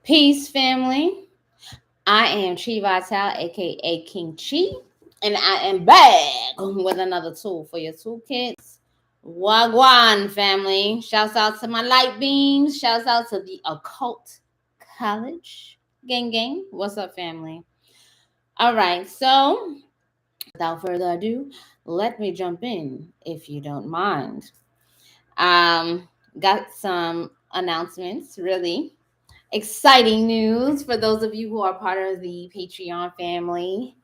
Peace, family. I am Chi Vital, aka King Chi, and I am back with another tool for your toolkits. Wagwan, family. Shouts out to my light beams. Shouts out to the occult college. Gang, gang. What's up, family? All right, so without further ado, let me jump in if you don't mind. Um, got some announcements, really exciting news for those of you who are part of the Patreon family.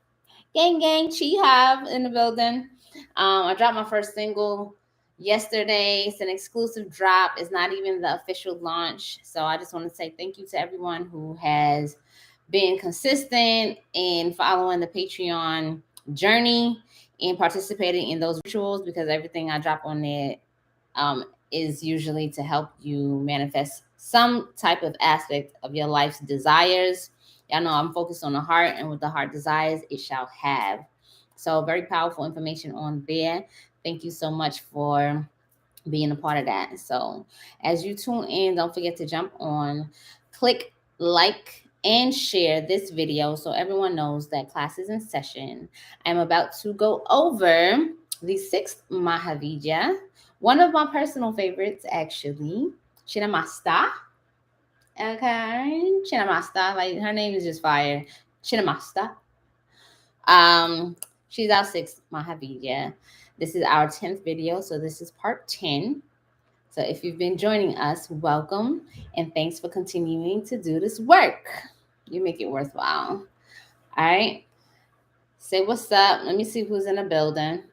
Gang, gang, Chi Hive in the building. I dropped my first single yesterday. It's an exclusive drop. It's not even the official launch. So I just want to say thank you to everyone who has been consistent in following the Patreon journey and participating in those rituals, because everything I drop on there is usually to help you manifest some type of aspect of your life's desires. Y'all know I'm focused on the heart, and with the heart desires, it shall have. So, very powerful information on there. Thank you so much for being a part of that. So, as you tune in, don't forget to jump on, click like, and share this video so everyone knows that class is in session. I'm about to go over the sixth Mahavidya, one of my personal favorites, actually, CHINNAMASTA. Okay, CHINNAMASTA. Like, her name is just fire. CHINNAMASTA. Um, she's our sixth Mahavidya. This is our 10th video, so this is part 10. So if you've been joining us, welcome, and thanks for continuing to do this work. You make it worthwhile. All right. Say what's up. Let me see who's in the building.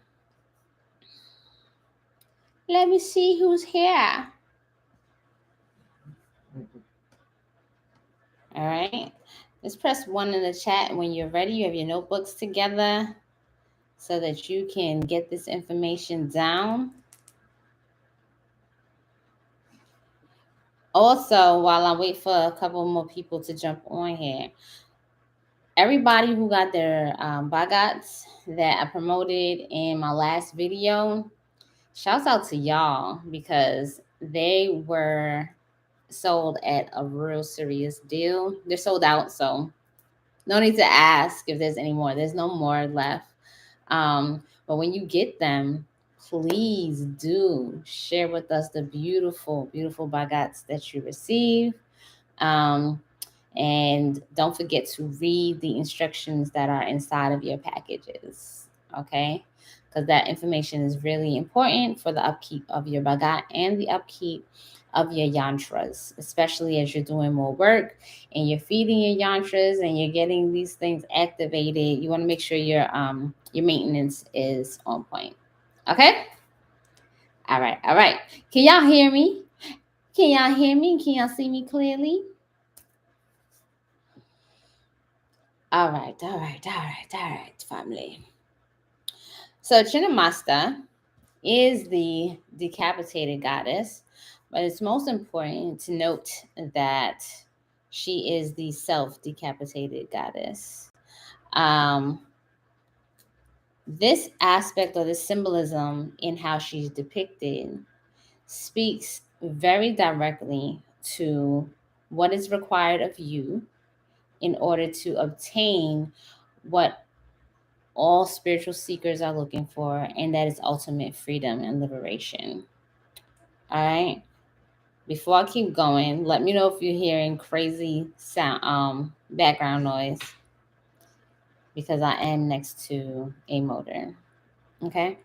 Let me see who's here. All right. Just press 1 in the chat when you're ready. You have your notebooks together so that you can get this information down. Also, while I wait for a couple more people to jump on here, everybody who got their bagats that I promoted in my last video, shouts out to y'all, because they were sold at a real serious deal. They're sold out, so no need to ask if there's any more. There's no more left. But when you get them, please do share with us the beautiful, beautiful bagats that you receive. And don't forget to read the instructions that are inside of your packages, okay? Because that information is really important for the upkeep of your bagat and the upkeep of your yantras, especially as you're doing more work and you're feeding your yantras and you're getting these things activated. You want to make sure your maintenance is on point. Okay? All right, all right. Can y'all hear me? Can y'all hear me? Can y'all see me clearly? All right, family. So Chinnamasta is the decapitated goddess, but it's most important to note that she is the self-decapitated goddess. This aspect or this symbolism in how she's depicted speaks very directly to what is required of you in order to obtain what all spiritual seekers are looking for, and that is ultimate freedom and liberation. All right. Before I keep going, let me know if you're hearing crazy sound, background noise, because I am next to a motor. Okay.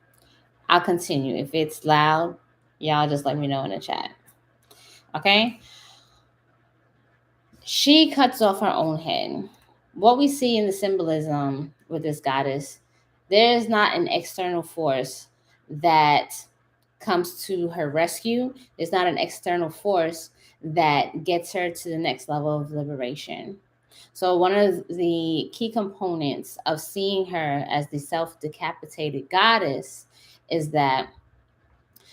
I'll continue. If it's loud, y'all just let me know in the chat. Okay. She cuts off her own head. What we see in the symbolism with this goddess, there is not an external force that comes to her rescue. There's not an external force that gets her to the next level of liberation. So one of the key components of seeing her as the self-decapitated goddess is that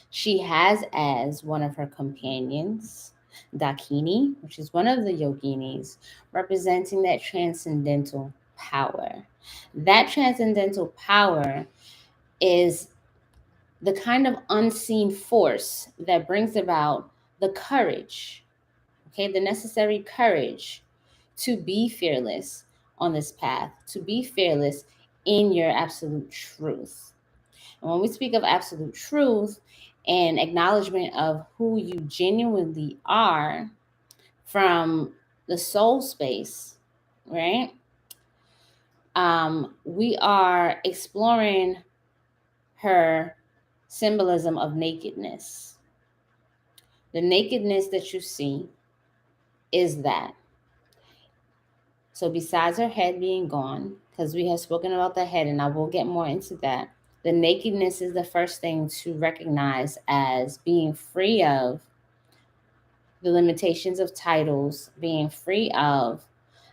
she has as one of her companions Dakini, which is one of the yoginis, representing that transcendental power. That transcendental power is the kind of unseen force that brings about the courage, Okay, the necessary courage to be fearless on this path, to be fearless in your absolute truth. And when we speak of absolute truth and acknowledgement of who you genuinely are from the soul space, right? We are exploring her symbolism of nakedness. The nakedness that you see is that. So besides her head being gone, because we have spoken about the head and I will get more into that, the nakedness is the first thing to recognize as being free of the limitations of titles, being free of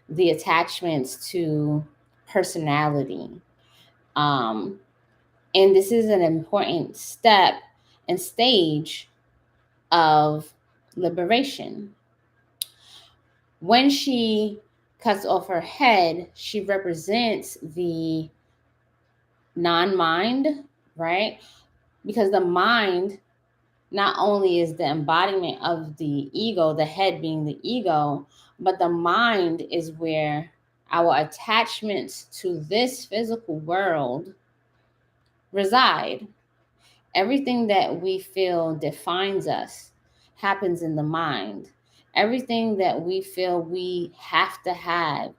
the attachments to personality. And this is an important step and stage of liberation. When she cuts off her head, she represents the non-mind, right? Because the mind not only is the embodiment of the ego, the head being the ego, but the mind is where our attachments to this physical world reside. Everything that we feel defines us happens in the mind. Everything that we feel we have to have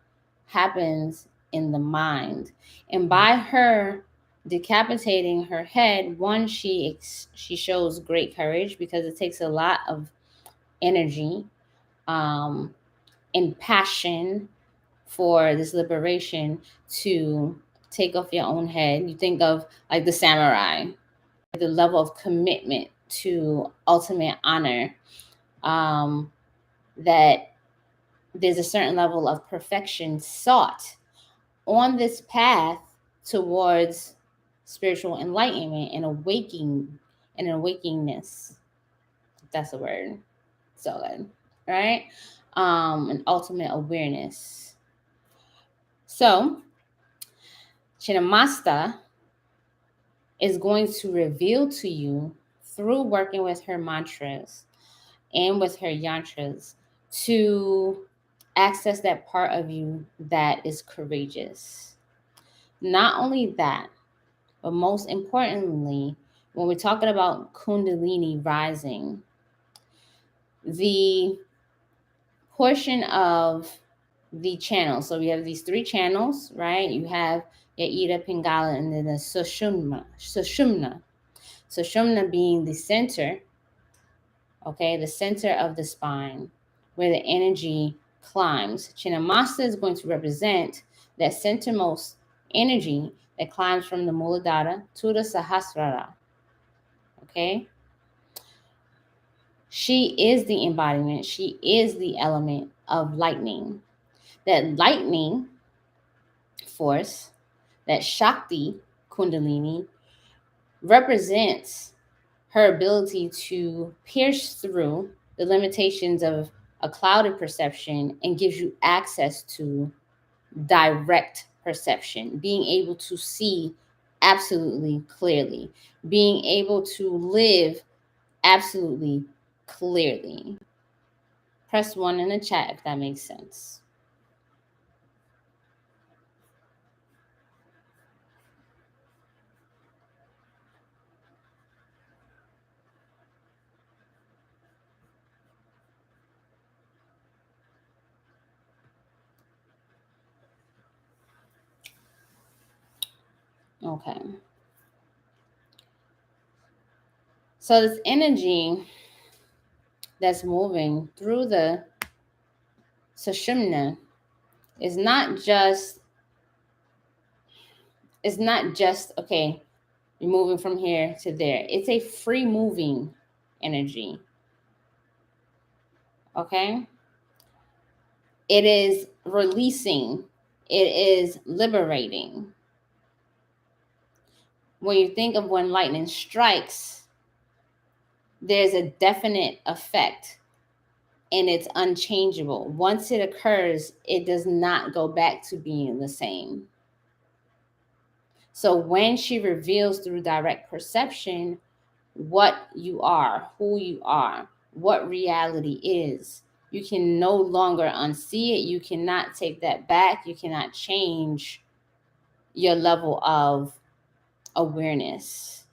happens in the mind. And by her decapitating her head, one, she shows great courage because it takes a lot of energy um, and passion for this liberation to take off your own head. You think of like the samurai, the level of commitment to ultimate honor, that there's a certain level of perfection sought on this path towards spiritual enlightenment and awakening and awakingness. That's a word. So good. Right? An ultimate awareness. So Chinnamasta is going to reveal to you through working with her mantras and with her yantras to access that part of you that is courageous. Not only that, but most importantly, when we're talking about Kundalini rising, the portion of the channel. So we have these three channels, right? You have your Ida, Pingala, and then the Sushumna. Sushumna being the center, okay, the center of the spine, where the energy climbs. Chinnamasta is going to represent that centermost energy that climbs from the Muladhara to the Sahasrara, okay? She is the embodiment. She is the element of lightning. That lightning force, that Shakti Kundalini, represents her ability to pierce through the limitations of a clouded perception and gives you access to direct perception, being able to see absolutely clearly, being able to live absolutely clearly. Press 1 in the chat if that makes sense. Okay. So this energy that's moving through the Sushumna is not just okay, you're moving from here to there. It's a free moving energy. Okay? It is releasing. It is liberating. When you think of when lightning strikes, there's a definite effect and it's unchangeable. Once it occurs, it does not go back to being the same. So when she reveals through direct perception what you are, who you are, what reality is, You can no longer unsee it. You cannot take that back. You cannot change your level of awareness.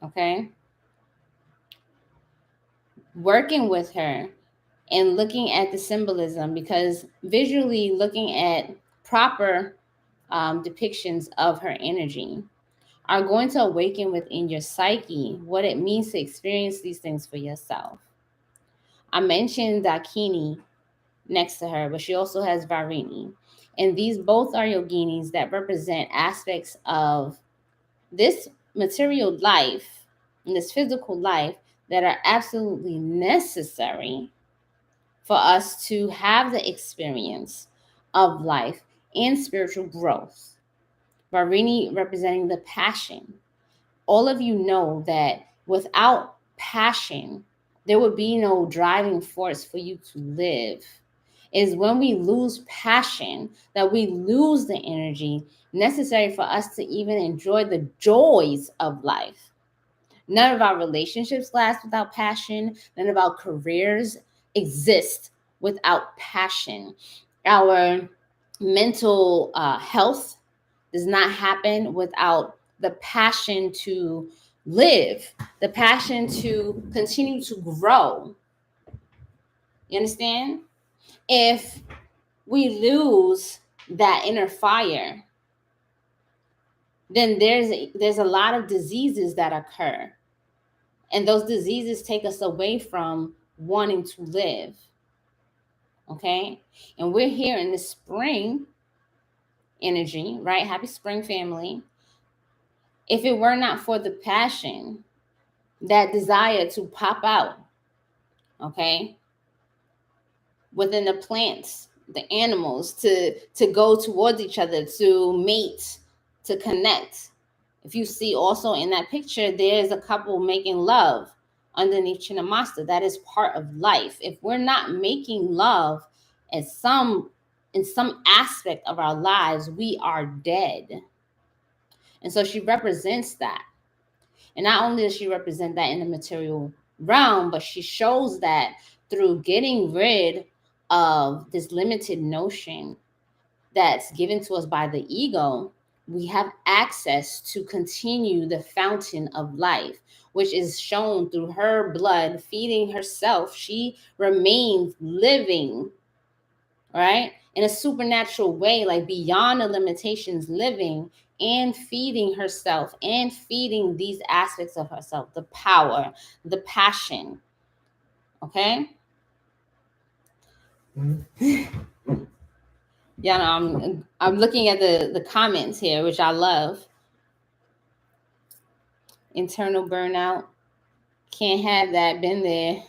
Okay? Working with her and looking at the symbolism, because visually looking at proper depictions of her energy are going to awaken within your psyche what it means to experience these things for yourself. I mentioned Dakini next to her, but she also has Varini. And these both are yoginis that represent aspects of this material life and this physical life that are absolutely necessary for us to have the experience of life and spiritual growth. Varini representing the passion. All of you know that without passion, there would be no driving force for you to live. Is when we lose passion that we lose the energy necessary for us to even enjoy the joys of life. None of our relationships last without passion. None of our careers exist without passion. Our mental health does not happen without the passion to live, the passion to continue to grow. You understand? If we lose that inner fire, then there's a lot of diseases that occur. And those diseases take us away from wanting to live. Okay? And we're here in the spring energy, right? Happy spring, family. If it were not for the passion, that desire to pop out, okay, within the plants, the animals, to go towards each other, to mate, to connect. If you see also in that picture, there's a couple making love underneath Chinnamasta. That is part of life. If we're not making love in some aspect of our lives, we are dead. And so she represents that. And not only does she represent that in the material realm, but she shows that through getting rid of this limited notion that's given to us by the ego, we have access to continue the fountain of life, which is shown through her blood feeding herself. She remains living, right? In a supernatural way, like beyond the limitations, living and feeding herself and feeding these aspects of herself, the power, the passion. Okay? Yeah, no, I'm looking at the comments here, which I love. Internal burnout. Can't have that, been there.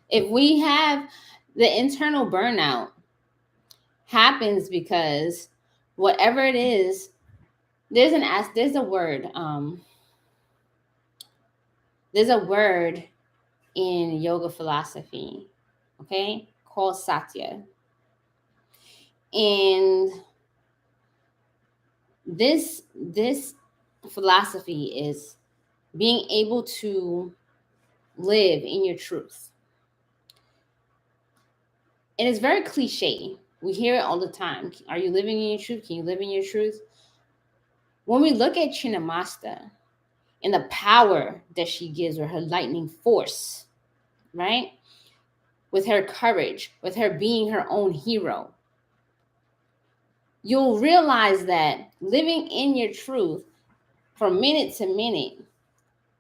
If we have the internal burnout happens because whatever it is, there's a word there's a word in yoga philosophy, okay, called satya. And this philosophy is being able to live in your truth. And it's very cliche. We hear it all the time. Are you living in your truth? Can you live in your truth? When we look at Chinnamasta and the power that she gives, or her lightning force, right? With her courage, with her being her own hero, you'll realize that living in your truth from minute to minute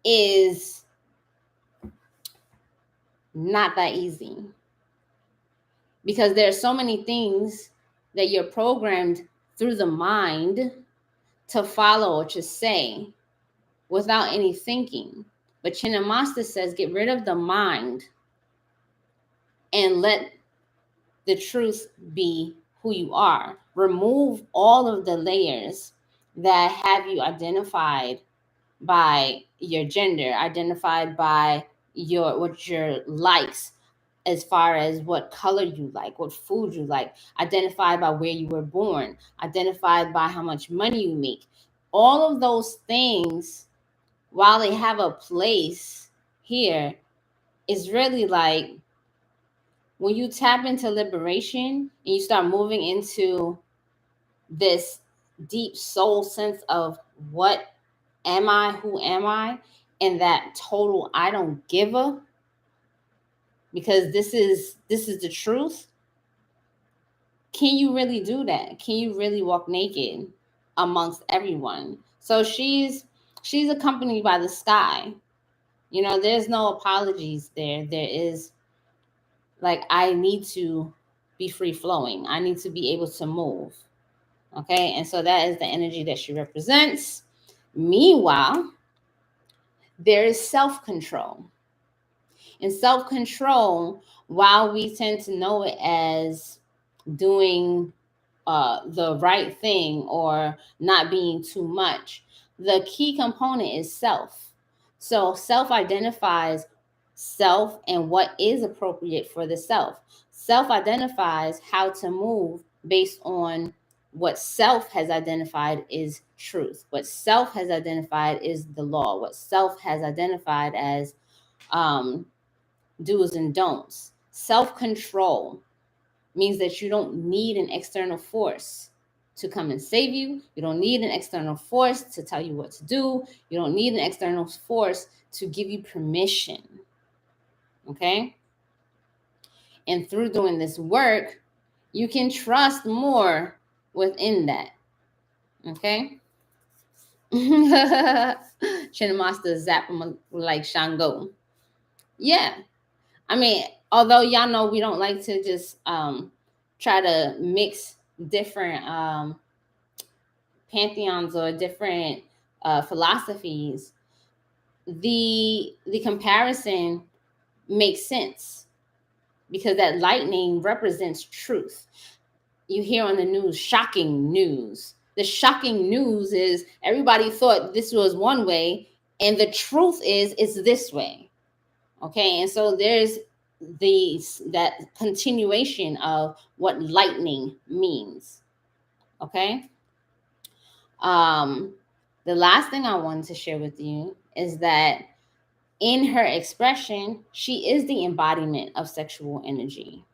is not that easy, because there are so many things that you're programmed through the mind to follow or to say without any thinking. But Chinnamasta says, get rid of the mind and let the truth be who you are. Remove all of the layers that have you identified by your gender, identified by what your likes, as far as what color you like, what food you like, identified by where you were born, identified by how much money you make. All of those things, while they have a place here, is really like when you tap into liberation and you start moving into this deep soul sense of what am I, who am I, and that total I don't give a, because this is the truth. Can you really do that? Can you really walk naked amongst everyone? So she's accompanied by the sky. You know, there's no apologies there. There is, like, I need to be free flowing. I need to be able to move. Okay, and so that is the energy that she represents. Meanwhile, there is self control. And self control, while we tend to know it as doing the right thing or not being too much, the key component is self. So self identifies self and what is appropriate for the self. Self identifies how to move based on what self has identified is truth, what self has identified is the law, what self has identified as um, do's and don'ts. Self control means that you don't need an external force to come and save you. You don't need an external force to tell you what to do. You don't need an external force to give you permission. Okay? And through doing this work, you can trust more within that. Okay? Chinnamasta zap them like Shango. Yeah. I mean, although y'all know we don't like to just try to mix different pantheons or different philosophies, the comparison makes sense because that lightning represents truth. You hear on the news shocking news. The shocking news is everybody thought this was one way, and the truth is it's this way. Okay, and so there's that continuation of what lightning means. Okay. The last thing I wanted to share with you is that in her expression, she is the embodiment of sexual energy.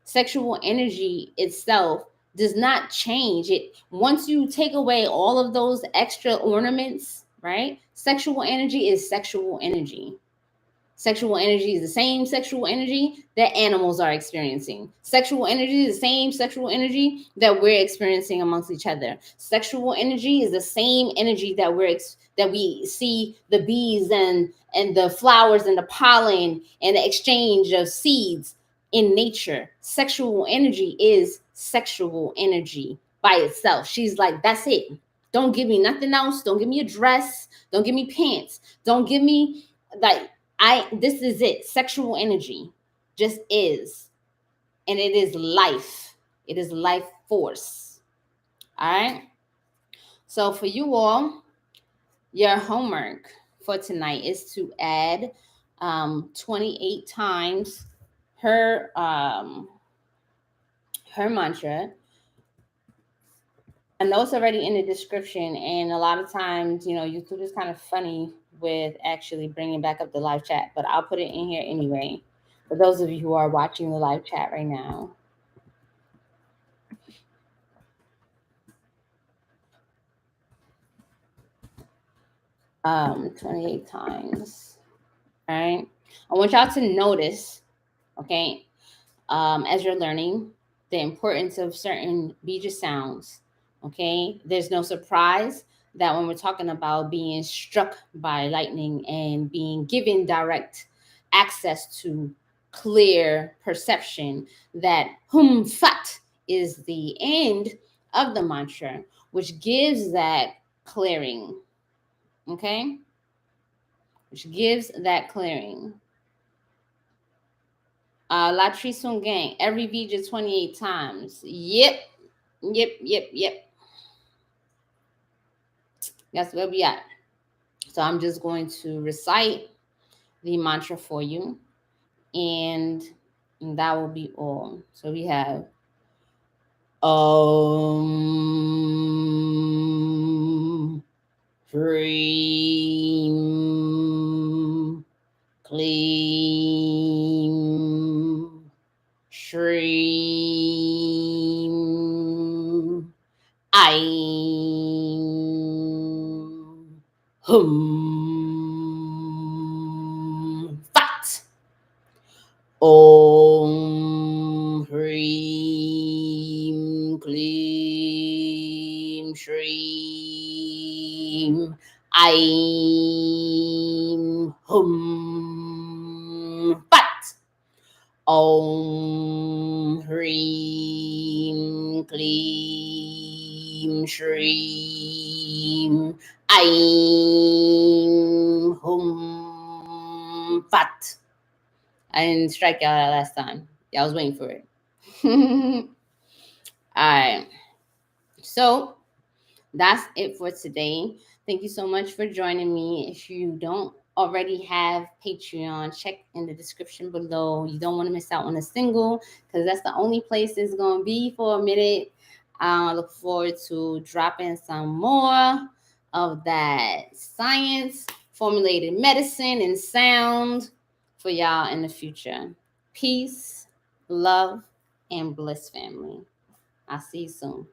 Sexual energy itself does not change. It, once you take away all of those extra ornaments, right? Sexual energy is sexual energy. Sexual energy is the same sexual energy that animals are experiencing. Sexual energy is the same sexual energy that we're experiencing amongst each other. Sexual energy is the same energy that that we see the bees and the flowers and the pollen and the exchange of seeds in nature. Sexual energy is sexual energy by itself. She's like, that's it. Don't give me nothing else. Don't give me a dress. Don't give me pants. Don't give me like this is it. Sexual energy just is. And it is life. It is life force. All right. So for you all, your homework for tonight is to add 28 times her her mantra. I know it's already in the description, and a lot of times, YouTube is kind of funny with actually bringing back up the live chat, but I'll put it in here anyway. For those of you who are watching the live chat right now. Um, 28 times. All right. I want y'all to notice, okay, as you're learning the importance of certain bija sounds. Okay. There's no surprise that when we're talking about being struck by lightning and being given direct access to clear perception, that PHAT is the end of the mantra, which gives that clearing. Okay. Which gives that clearing. Latrice Gang, every Vija 28 times. Yep. That's where we at. So I'm just going to recite the mantra for you, and that will be all. So we have HRIM, KLIM, SRIM. I'm PHAT. Om HRIM KLIM SRIM I'm PHAT. Om HRIM KLIM SRIM I'm PHAT. I didn't strike y'all that last time. Y'all was waiting for it. All right. So that's it for today. Thank you so much for joining me. If you don't already have Patreon, check in the description below. You don't want to miss out on a single because that's the only place it's going to be for a minute. I look forward to dropping some more of that science, formulated medicine, and sound for y'all in the future. Peace, love, and bliss, family. I'll see you soon.